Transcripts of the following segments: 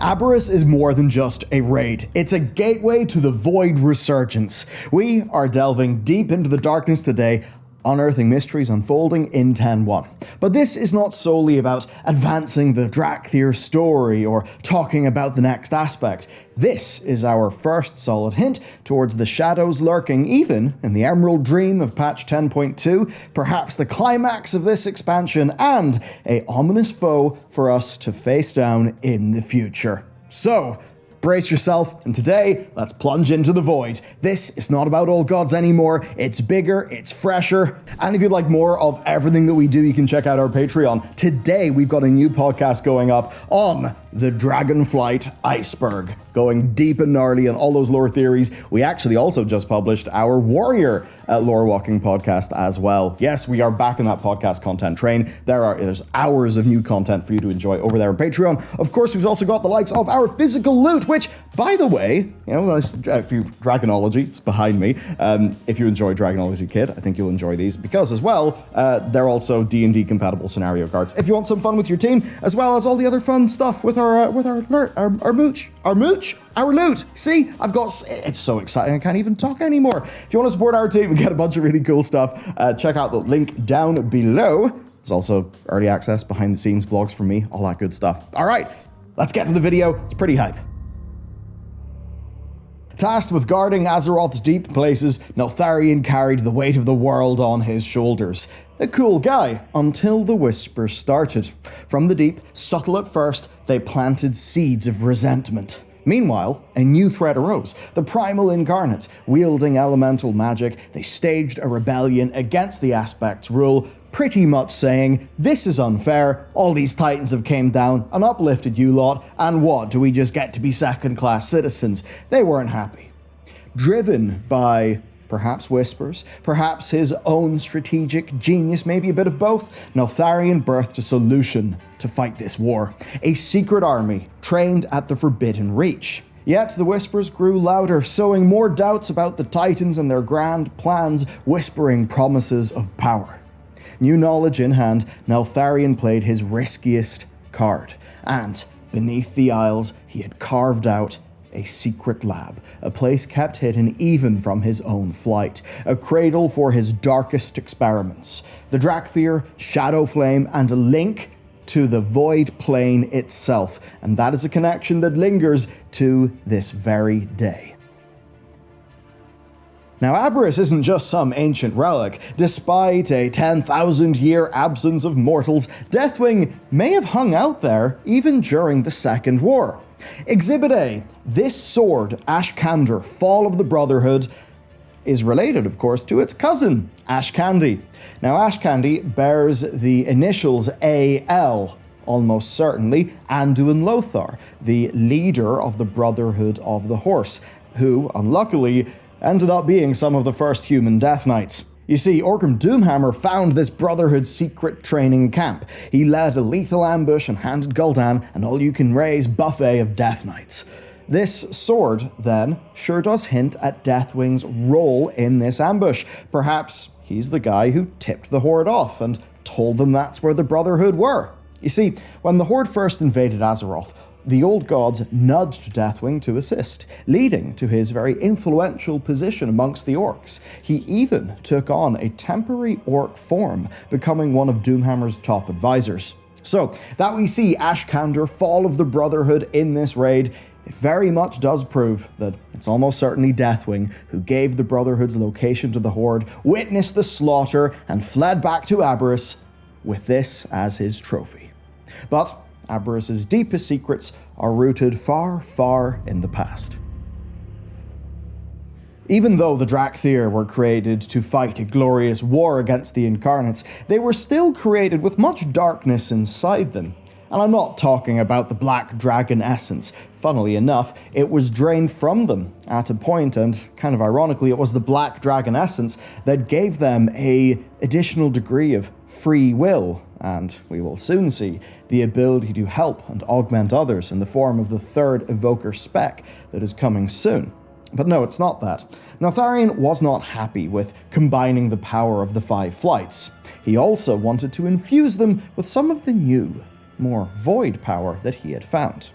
Aberrus is more than just a raid. It's a gateway to the Void Resurgence. We are delving deep into the darkness today, unearthing mysteries unfolding in 10.1. But this is not solely about advancing the Drakthir story or talking about the next aspect. This is our first solid hint towards the shadows lurking even in the Emerald Dream of patch 10.2, perhaps the climax of this expansion, and an ominous foe for us to face down in the future. So, brace yourself, and today, let's plunge into the void. This is not about old gods anymore, it's bigger, it's fresher, and if you'd like more of everything that we do, you can check out our Patreon. Today, we've got a new podcast going up on the Dragonflight Iceberg, going deep and gnarly on all those lore theories. We actually also just published our Warrior Lore Walking podcast as well. Yes, we are back in that podcast content train. There's hours of new content for you to enjoy over there on Patreon. Of course, we've also got the likes of our physical loot, which, by the way, you know, if you Dragonology, it's behind me. If you enjoy Dragonology Kid, I think you'll enjoy these, because as well, they're also D&D compatible scenario cards. If you want some fun with your team, as well as all the other fun stuff with our loot. See, it's so exciting I can't even talk anymore. If you want to support our team and get a bunch of really cool stuff, check out the link down below. There's also early access, behind the scenes vlogs from me, all that good stuff. All right, let's get to the video. It's pretty hype. Tasked with guarding Azeroth's deep places, Neltharion carried the weight of the world on his shoulders. A cool guy, until the whispers started. From the deep, subtle at first, they planted seeds of resentment. Meanwhile, a new threat arose. The Primal Incarnates, wielding elemental magic, they staged a rebellion against the Aspect's rule, pretty much saying, this is unfair, all these titans have came down and uplifted you lot, and what, do we just get to be second-class citizens? They weren't happy. Driven by perhaps whispers, perhaps his own strategic genius, maybe a bit of both, Neltharion birthed a solution to fight this war. A secret army trained at the Forbidden Reach. Yet the whispers grew louder, sowing more doubts about the Titans and their grand plans, whispering promises of power. New knowledge in hand, Neltharion played his riskiest card, and beneath the Isles, he had carved out a secret lab, a place kept hidden even from his own flight, a cradle for his darkest experiments, the Drakthir, Shadowflame, and a link to the Void Plane itself, and that is a connection that lingers to this very day. Now, Aberrus isn't just some ancient relic. Despite a 10,000-year absence of mortals, Deathwing may have hung out there even during the Second War. Exhibit A, this sword, Ashkandar, Fall of the Brotherhood, is related, of course, to its cousin, Ashkandi. Now, Ashkandi bears the initials AL, almost certainly, Anduin Lothar, the leader of the Brotherhood of the Horse, who, unluckily, ended up being some of the first human Death Knights. You see, Orgrim Doomhammer found this Brotherhood's secret training camp. He led a lethal ambush and handed Gul'dan an all-you-can-raise buffet of Death Knights. This sword, then, sure does hint at Deathwing's role in this ambush. Perhaps he's the guy who tipped the Horde off and told them that's where the Brotherhood were. You see, when the Horde first invaded Azeroth, the old gods nudged Deathwing to assist, leading to his very influential position amongst the orcs. He even took on a temporary orc form, becoming one of Doomhammer's top advisors. So, that we see Ashkandar, Fall of the Brotherhood in this raid, it very much does prove that it's almost certainly Deathwing who gave the Brotherhood's location to the Horde, witnessed the slaughter, and fled back to Aberrus with this as his trophy. But Aberrus' deepest secrets are rooted far, far in the past. Even though the Drakthir were created to fight a glorious war against the Incarnates, they were still created with much darkness inside them. And I'm not talking about the Black Dragon essence. Funnily enough, it was drained from them at a point, and kind of ironically, it was the Black Dragon essence that gave them an additional degree of free will, and we will soon see the ability to help and augment others in the form of the third Evoker spec that is coming soon. But no, it's not that. Neltharion was not happy with combining the power of the 5 flights. He also wanted to infuse them with some of the new, more void power that he had found.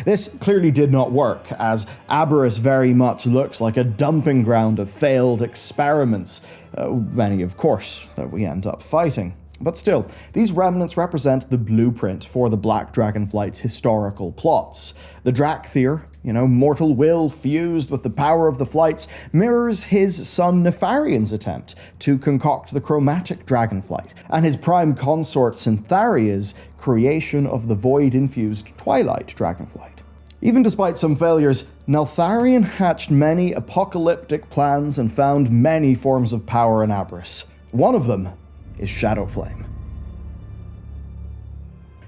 This clearly did not work, as Aberrus very much looks like a dumping ground of failed experiments, many of course that we end up fighting. But still, these remnants represent the blueprint for the Black Dragonflight's historical plots. The Drakthir, mortal will fused with the power of the Flights, mirrors his son Neltharion's attempt to concoct the chromatic dragonflight, and his prime consort Neltharia's creation of the void-infused twilight dragonflight. Even despite some failures, Neltharion hatched many apocalyptic plans and found many forms of power in Aberrus. One of them is Shadowflame.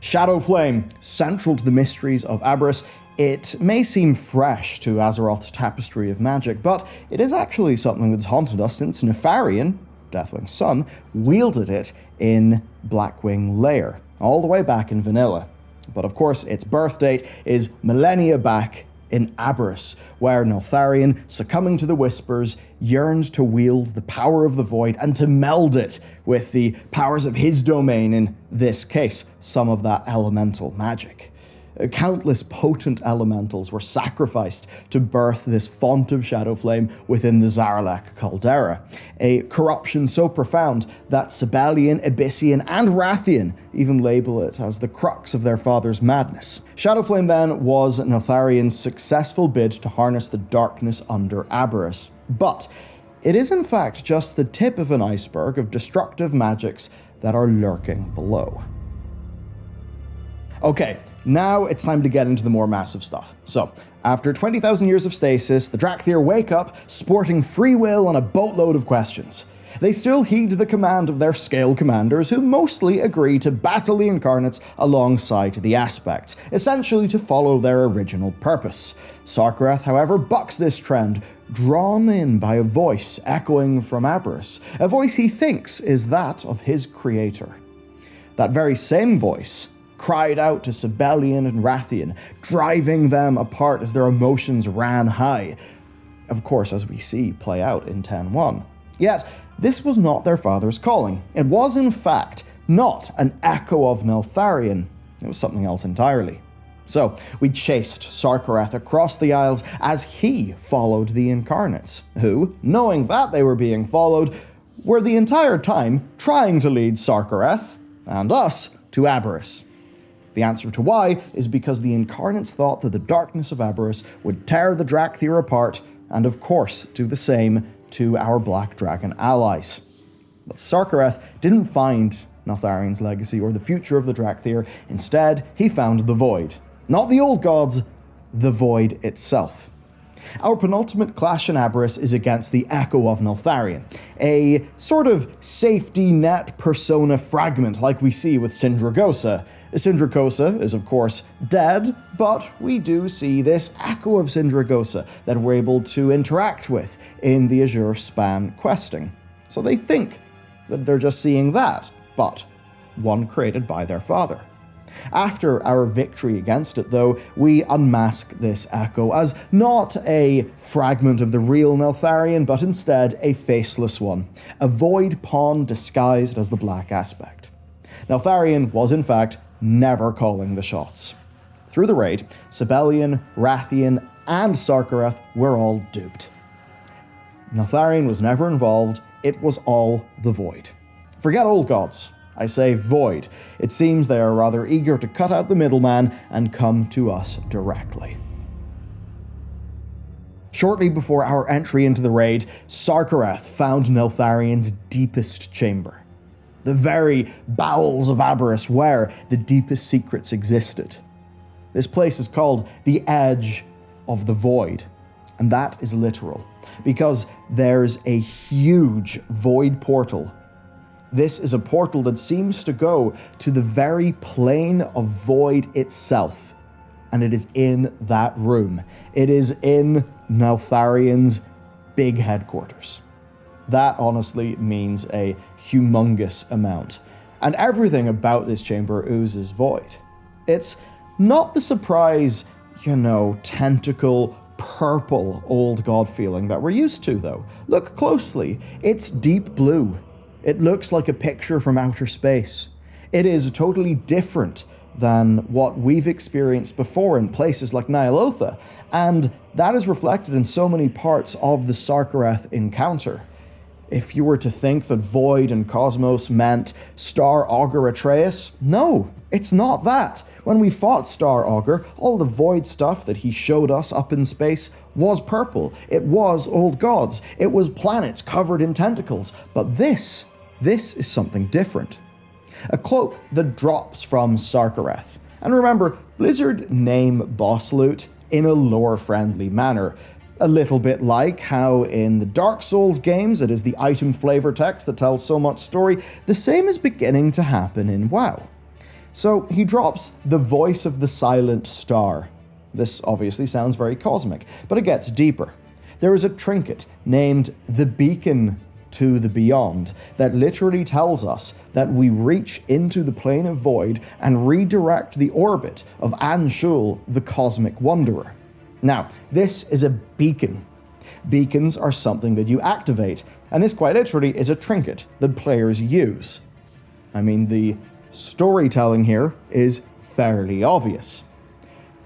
Shadowflame, central to the mysteries of Aberrus. It may seem fresh to Azeroth's tapestry of magic, but it is actually something that's haunted us since Neltharion, Deathwing's son, wielded it in Blackwing Lair, all the way back in vanilla. But of course, its birth date is millennia back in Aberrus, where Neltharion, succumbing to the Whispers, yearned to wield the power of the Void and to meld it with the powers of his domain, in this case, some of that elemental magic. Countless potent elementals were sacrificed to birth this font of Shadowflame within the Zaralek caldera, a corruption so profound that Sibelian, Abyssian, and Rathian even label it as the crux of their father's madness. Shadowflame then was Neltharion's successful bid to harness the darkness under Aberrus, but it is in fact just the tip of an iceberg of destructive magics that are lurking below. Okay, now it's time to get into the more massive stuff. So, after 20,000 years of stasis, the Drakthir wake up, sporting free will and a boatload of questions. They still heed the command of their Scale commanders, who mostly agree to battle the Incarnates alongside the Aspects, essentially to follow their original purpose. Sarkareth, however, bucks this trend, drawn in by a voice echoing from Aberrus, a voice he thinks is that of his creator. That very same voice cried out to Sibelian and Rathian, driving them apart as their emotions ran high. Of course, as we see play out in 10.1. Yet, this was not their father's calling. It was, in fact, not an echo of Neltharion. It was something else entirely. So, we chased Sarkareth across the Isles as he followed the Incarnates, who, knowing that they were being followed, were the entire time trying to lead Sarkareth, and us, to Aberrus. The answer to why is because the Incarnates thought that the darkness of Aberrus would tear the Drakthir apart, and of course do the same to our Black Dragon allies. But Sarkareth didn't find Neltharion's legacy or the future of the Drakthir. Instead, he found the Void. Not the old gods, the Void itself. Our penultimate clash in Aberrus is against the Echo of Neltharion, a sort of safety net persona fragment like we see with Sindragosa. Sindragosa is of course dead, but we do see this Echo of Sindragosa that we're able to interact with in the Azure Span questing. So they think that they're just seeing that, but one created by their father. After our victory against it, though, we unmask this Echo as not a fragment of the real Neltharion, but instead a faceless one, a void pawn disguised as the Black Aspect. Neltharion was, in fact, never calling the shots. Through the raid, Sibelian, Rathian, and Sarkareth were all duped. Neltharion was never involved, it was all the Void. Forget old gods. I say Void. It seems they are rather eager to cut out the middleman and come to us directly. Shortly before our entry into the raid, Sarkareth found Neltharion's deepest chamber. The very bowels of Aberrus where the deepest secrets existed. This place is called the Edge of the Void, and that is literal, because there's a huge void portal. This is a portal that seems to go to the very plane of void itself, and it is in that room. It is in Neltharion's big headquarters. That honestly means a humongous amount, and everything about this chamber oozes void. It's not the surprise, tentacle, purple old god feeling that we're used to, though. Look closely, it's deep blue. It looks like a picture from outer space. It is totally different than what we've experienced before in places like Ny'alotha, and that is reflected in so many parts of the Sarkareth encounter. If you were to think that Void and Cosmos meant Star Augur Atreus, no, it's not that. When we fought Star Augur, all the Void stuff that he showed us up in space was purple. It was old gods. It was planets covered in tentacles. But this is something different. A cloak that drops from Sarkareth. And remember, Blizzard name boss loot in a lore-friendly manner. A little bit like how in the Dark Souls games it is the item flavor text that tells so much story, the same is beginning to happen in WoW. So he drops the voice of the silent star. This obviously sounds very cosmic, but it gets deeper. There is a trinket named the Beacon to the Beyond that literally tells us that we reach into the plane of void and redirect the orbit of Anshul, the Cosmic Wanderer. Now, this is a beacon. Beacons are something that you activate, and this quite literally is a trinket that players use. I mean, the storytelling here is fairly obvious.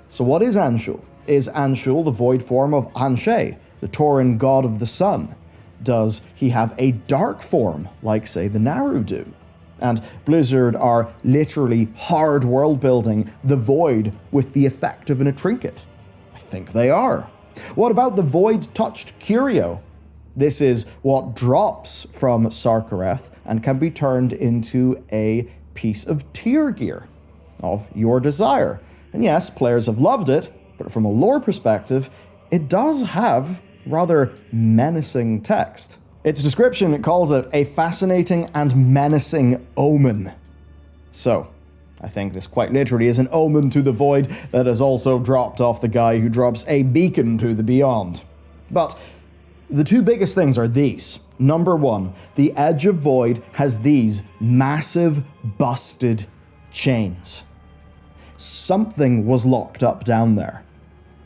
So what is Anshul? Is Anshul the void form of Anshe, the Tauren god of the sun? Does he have a dark form, like, say, the Naru do? And Blizzard are literally hard world building the void with the effect of a trinket. I think they are. What about the void-touched curio? This is what drops from Sarkareth and can be turned into a piece of tier gear of your desire. And yes, players have loved it, but from a lore perspective, it does have rather menacing text. Its description calls it a fascinating and menacing omen. So, I think this quite literally is an omen to the void that has also dropped off the guy who drops a beacon to the beyond. But the two biggest things are these. Number one, the Edge of Void has these massive, busted chains. Something was locked up down there.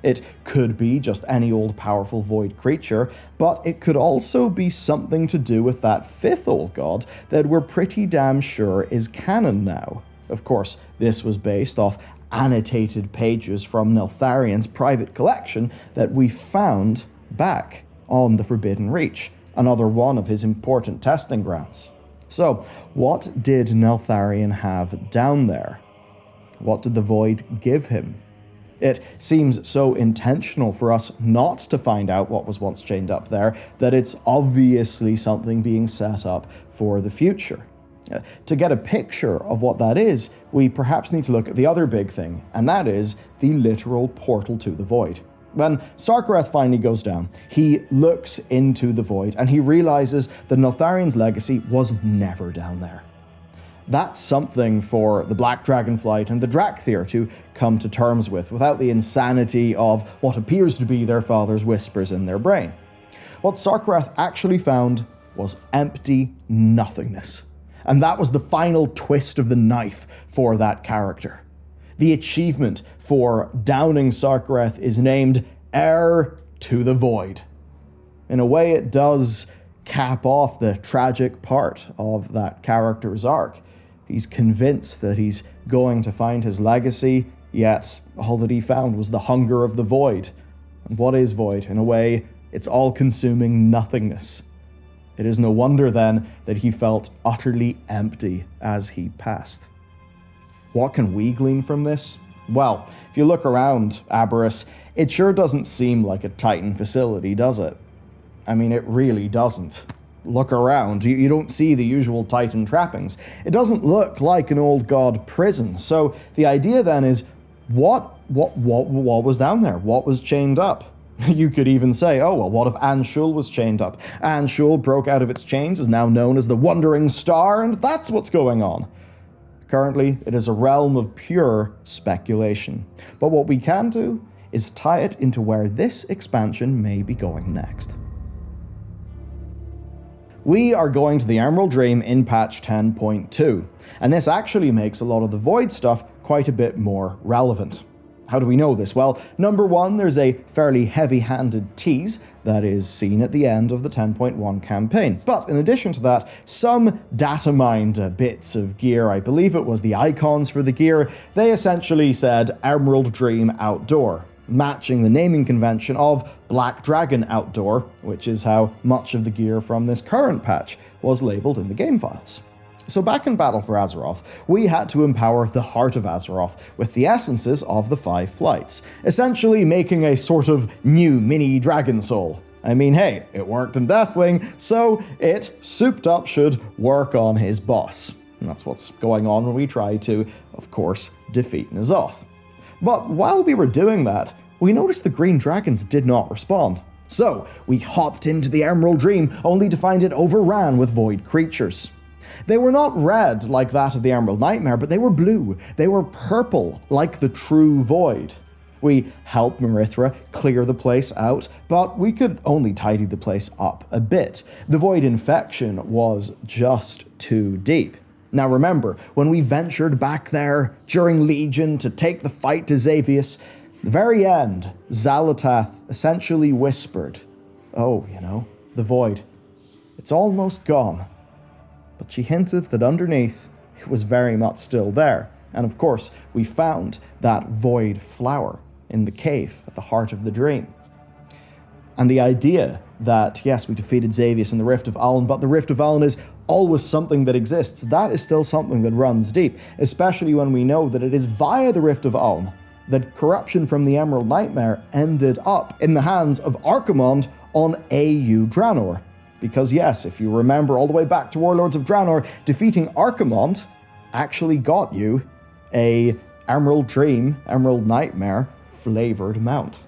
It could be just any old powerful void creature, but it could also be something to do with that fifth old god that we're pretty damn sure is canon now. Of course, this was based off annotated pages from Neltharion's private collection that we found back on the Forbidden Reach, another one of his important testing grounds. So, what did Neltharion have down there? What did the void give him? It seems so intentional for us not to find out what was once chained up there that it's obviously something being set up for the future. To get a picture of what that is, we perhaps need to look at the other big thing, and that is the literal portal to the void. When Sarkareth finally goes down, he looks into the void and he realizes that Neltharion's legacy was never down there. That's something for the Black Dragonflight and the Drakthir to come to terms with without the insanity of what appears to be their father's whispers in their brain. What Sarkareth actually found was empty nothingness. And that was the final twist of the knife for that character. The achievement for downing Sarkareth is named Heir to the Void. In a way, it does cap off the tragic part of that character's arc. He's convinced that he's going to find his legacy, yet all that he found was the hunger of the void. And what is void? In a way, it's all-consuming nothingness. It is no wonder, then, that he felt utterly empty as he passed. What can we glean from this? Well, if you look around Aberrus, it sure doesn't seem like a Titan facility, does it? I mean, it really doesn't. Look around, you don't see the usual Titan trappings. It doesn't look like an old god prison. So the idea then is, what was down there? What was chained up? You could even say, oh, well, what if Anshul was chained up? Anshul broke out of its chains, is now known as the Wandering Star, and that's what's going on. Currently, it is a realm of pure speculation. But what we can do is tie it into where this expansion may be going next. We are going to the Emerald Dream in patch 10.2, and this actually makes a lot of the Void stuff quite a bit more relevant. How do we know this? Well, number one, there's a fairly heavy-handed tease that is seen at the end of the 10.1 campaign. But in addition to that, some data mined bits of gear, I believe it was the icons for the gear, they essentially said Emerald Dream Outdoor, matching the naming convention of Black Dragon Outdoor, which is how much of the gear from this current patch was labeled in the game files. So back in Battle for Azeroth, we had to empower the Heart of Azeroth with the essences of the 5 flights, essentially making a sort of new mini Dragon Soul. I mean, hey, it worked in Deathwing, so it, souped up, should work on his boss. And that's what's going on when we try to, of course, defeat N'Zoth. But while we were doing that, we noticed the green dragons did not respond. So we hopped into the Emerald Dream, only to find it overran with void creatures. They were not red like that of the Emerald Nightmare, but they were blue. They were purple like the true void. We helped Marithra clear the place out, but we could only tidy the place up a bit. The void infection was just too deep. Now remember, when we ventured back there during Legion to take the fight to Xavius, the very end, Xal'atath essentially whispered, "Oh, the void. It's almost gone." But she hinted that underneath, it was very much still there. And of course, we found that void flower in the cave at the heart of the dream. And the idea that, yes, we defeated Xavius in the Rift of Aln, but the Rift of Aln is always something that exists, that is still something that runs deep, especially when we know that it is via the Rift of Aln that corruption from the Emerald Nightmare ended up in the hands of Archimonde on AU Draenor. Because yes, if you remember all the way back to Warlords of Draenor, defeating Archimonde actually got you a Emerald Dream, Emerald Nightmare flavored mount.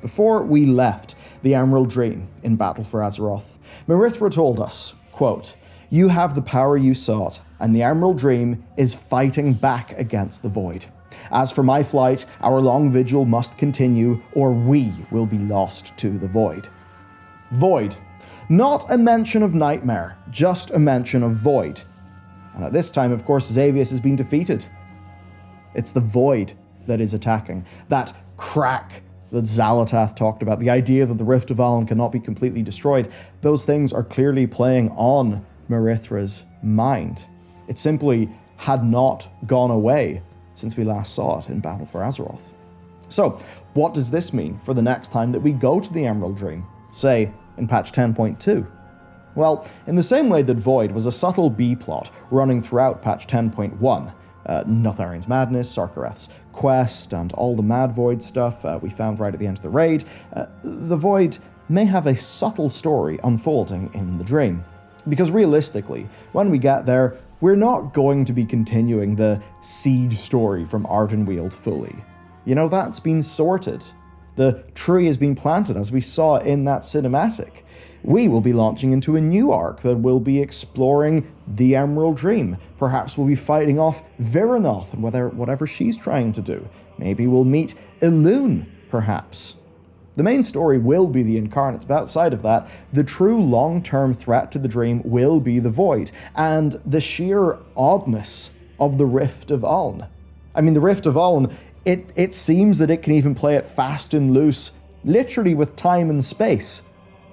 Before we left the Emerald Dream in Battle for Azeroth, Marithra told us, quote, "You have the power you sought, and the Emerald Dream is fighting back against the Void. As for my flight, our long vigil must continue, or we will be lost to the Void." Void. Not a mention of Nightmare, just a mention of Void. And at this time, of course, Xavius has been defeated. It's the Void that is attacking. That crack that Xal'atath talked about, the idea that the Rift of Aln cannot be completely destroyed, those things are clearly playing on Marithra's mind. It simply had not gone away since we last saw it in Battle for Azeroth. So, what does this mean for the next time that we go to the Emerald Dream, say, in patch 10.2? Well, in the same way that Void was a subtle B-plot running throughout patch 10.1, Neltharion's Madness, Sarkareth's quest, and all the Mad Void stuff we found right at the end of the raid, the Void may have a subtle story unfolding in the dream. Because realistically, when we get there, we're not going to be continuing the seed story from Ardenweald fully. That's been sorted. The tree has been planted, as we saw in that cinematic. We will be launching into a new arc that will be exploring the Emerald Dream. Perhaps we'll be fighting off Viranoth and whatever she's trying to do. Maybe we'll meet Elune, perhaps. The main story will be the Incarnates, but outside of that, the true long-term threat to the Dream will be the Void, and the sheer oddness of the Rift of Aln. I mean, the Rift of Aln, it seems that it can even play it fast and loose, literally with time and space,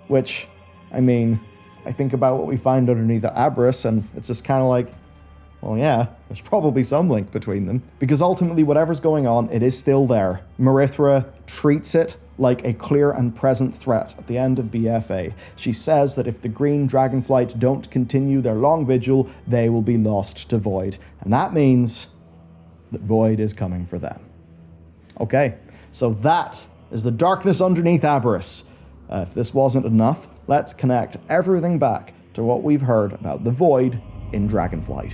which, I mean, I think about what we find underneath the Aberrus, and it's just kind of like, well, yeah, there's probably some link between them. Because ultimately, whatever's going on, it is still there. Marithra treats it like a clear and present threat at the end of BFA. She says that if the Green Dragonflight don't continue their long vigil, they will be lost to Void. And that means that Void is coming for them. Okay, so that is the darkness underneath Aberrus. If this wasn't enough, let's connect everything back to what we've heard about the Void in Dragonflight.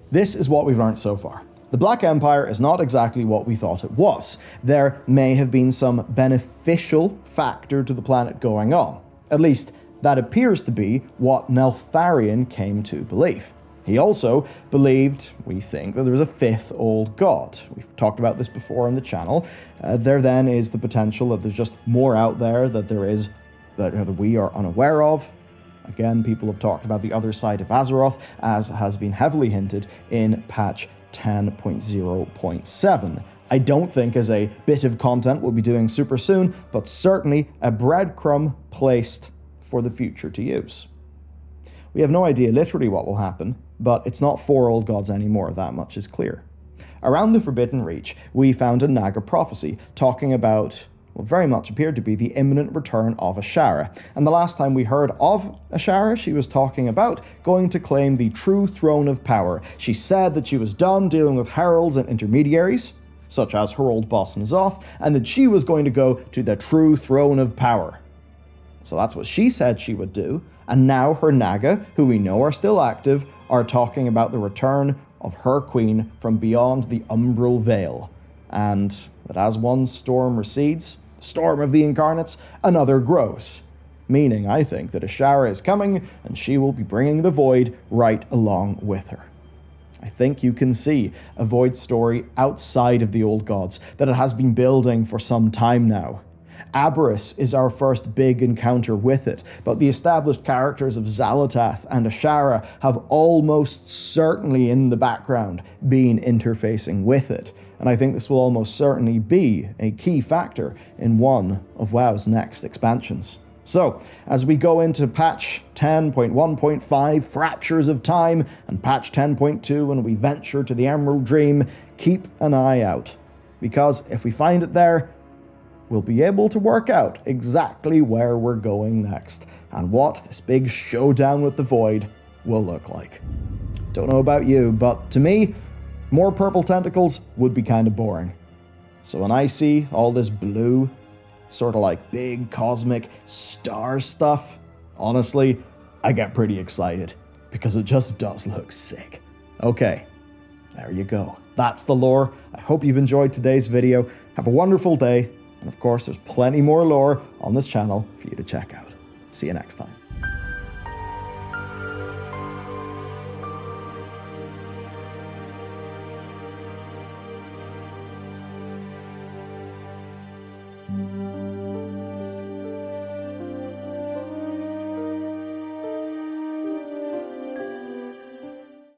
This is what we've learned so far. The Black Empire is not exactly what we thought it was. There may have been some beneficial factor to the planet going on. At least, that appears to be what Neltharion came to believe. He also believed, we think, that there was a fifth old god. We've talked about this before on the channel. There then is the potential that there's just more out there that we are unaware of. Again, people have talked about the other side of Azeroth, as has been heavily hinted in patch 10.0.7. I don't think as a bit of content we'll be doing super soon, but certainly a breadcrumb placed for the future to use. We have no idea literally what will happen, but it's not 4 old gods anymore, that much is clear. Around the Forbidden Reach, we found a Naga prophecy talking about what very much appeared to be the imminent return of Ashara. And the last time we heard of Ashara, she was talking about going to claim the true throne of power. She said that she was done dealing with heralds and intermediaries, such as her old boss N'Zoth, and that she was going to go to the true throne of power. So that's what she said she would do, and now her Naga, who we know are still active, are talking about the return of her queen from beyond the Umbral Veil, and that as one storm recedes, the storm of the incarnates, another grows. Meaning, I think, that Ashara is coming, and she will be bringing the Void right along with her. I think you can see a Void story outside of the old gods, that it has been building for some time now. Aberrus is our first big encounter with it, but the established characters of Xal'atath and Ashara have almost certainly in the background been interfacing with it, and I think this will almost certainly be a key factor in one of WoW's next expansions. So, as we go into patch 10.1.5, Fractures of Time, and patch 10.2 when we venture to the Emerald Dream, keep an eye out, because if we find it there, we'll be able to work out exactly where we're going next, and what this big showdown with the Void will look like. Don't know about you, but to me, more purple tentacles would be kind of boring. So when I see all this blue, sort of like big cosmic star stuff, honestly, I get pretty excited, because it just does look sick. Okay, there you go. That's the lore. I hope you've enjoyed today's video. Have a wonderful day. And of course, there's plenty more lore on this channel for you to check out. See you next time.